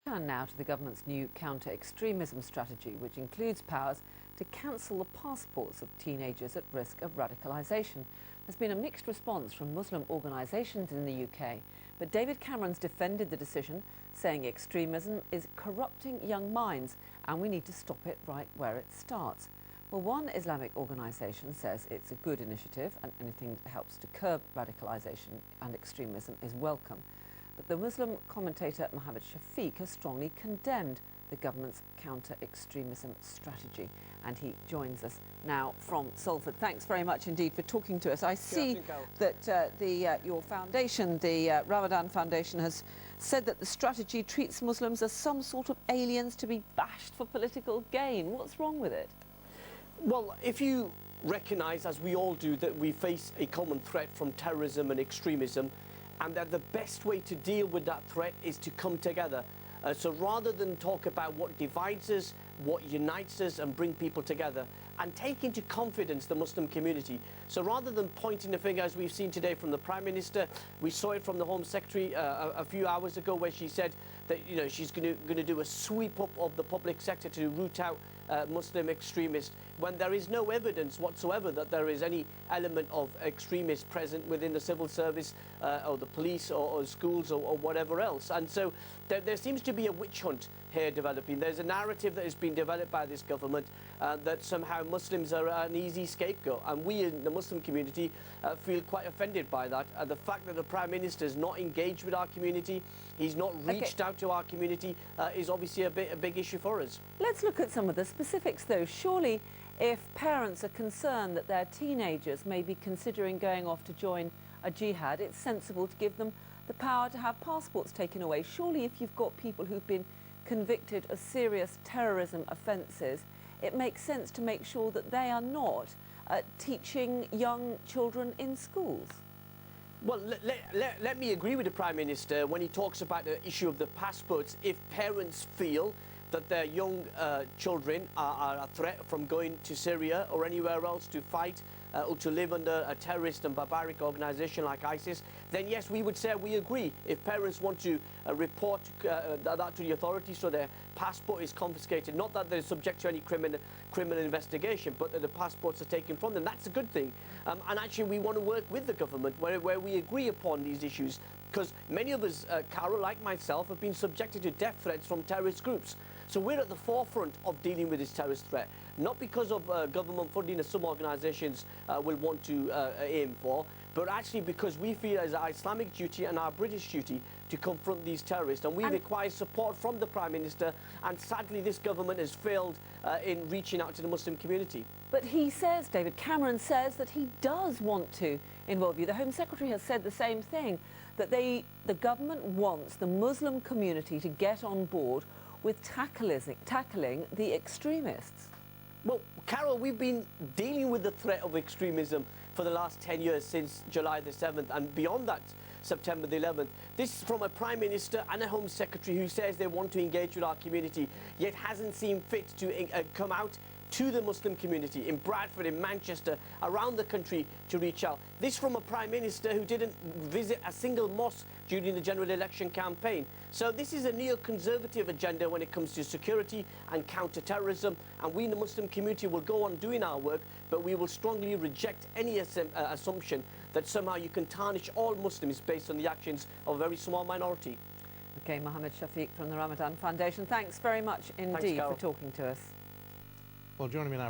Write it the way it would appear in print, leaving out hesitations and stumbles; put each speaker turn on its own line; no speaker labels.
Turn now to the government's new counter-extremism strategy, which includes powers to cancel the passports of teenagers at risk of radicalisation. There's been a mixed response from Muslim organisations in the UK, but David Cameron's defended the decision, saying extremism is corrupting young minds and we need to stop it right where it starts. Well, one Islamic organisation says it's a good initiative and anything that helps to curb radicalisation and extremism is welcome. But the Muslim commentator Mohammed Shafiq has strongly condemned the government's counter-extremism strategy. And he joins us now from Salford. Thanks very much indeed for talking to us. I see that your foundation, the Ramadhan Foundation, has said that the strategy treats Muslims as some sort of aliens to be bashed for political gain. What's wrong with it?
Well, if you recognise, as we all do, that we face a common threat from terrorism and extremism, and that the best way to deal with that threat is to come together. So rather than talk about what divides us, what unites us and bring people together, and take into confidence the Muslim community. So rather than pointing the finger, as we've seen today from the Prime Minister, we saw it from the Home Secretary a few hours ago, where she said that she's going to do a sweep up of the public sector to root out Muslim extremists, when there is no evidence whatsoever that there is any element of extremists present within the civil service or the police or schools or whatever else. And so there seems to be a witch hunt here developing. There's a narrative that has been developed by this government that somehow Muslims are an easy scapegoat, and we in the Muslim community feel quite offended by that. The fact that the Prime Minister is not engaged with our community, he's not reached out to our community, is obviously a big issue for us.
Let's look at some of the specifics though. Surely if parents are concerned that their teenagers may be considering going off to join a jihad, it's sensible to give them the power to have passports taken away. Surely if you've got people who've been convicted of serious terrorism offences, it makes sense to make sure that they are not teaching young children in schools.
Well, let me agree with the Prime Minister when he talks about the issue of the passports. If parents feel that their young children are a threat from going to Syria or anywhere else to fight or to live under a terrorist and barbaric organisation like ISIS, then yes, we would say we agree. If parents want to report that to the authorities so their passport is confiscated, not that they're subject to any criminal investigation, but that the passports are taken from them, that's a good thing. And actually we want to work with the government where we agree upon these issues, because many of us, Carol, like myself, have been subjected to death threats from terrorist groups. So we're at the forefront of dealing with this terrorist threat, not because of government funding as some organisations will want to aim for, but actually because we feel as our Islamic duty and our British duty to confront these terrorists. And we require support from the Prime Minister, and sadly this government has failed in reaching out to the Muslim community.
But he says, David Cameron says, that he does want to involve you. The Home Secretary has said the same thing, that the government wants the Muslim community to get on board with tackling the extremists.
Well, Carol, we've been dealing with the threat of extremism for the last 10 years, since July the 7th, and beyond that, September the 11th. This is from a Prime Minister and a Home Secretary who says they want to engage with our community, yet hasn't seen fit to come out to the Muslim community in Bradford, in Manchester, around the country to reach out. This from a Prime Minister who didn't visit a single mosque during the general election campaign. So this is a neoconservative agenda when it comes to security and counter-terrorism, and we in the Muslim community will go on doing our work, but we will strongly reject any assumption that somehow you can tarnish all Muslims based on the actions of a very small minority.
Okay, Mohammed Shafiq from the Ramadhan Foundation, thanks very much indeed for talking to us.
Well, joining me now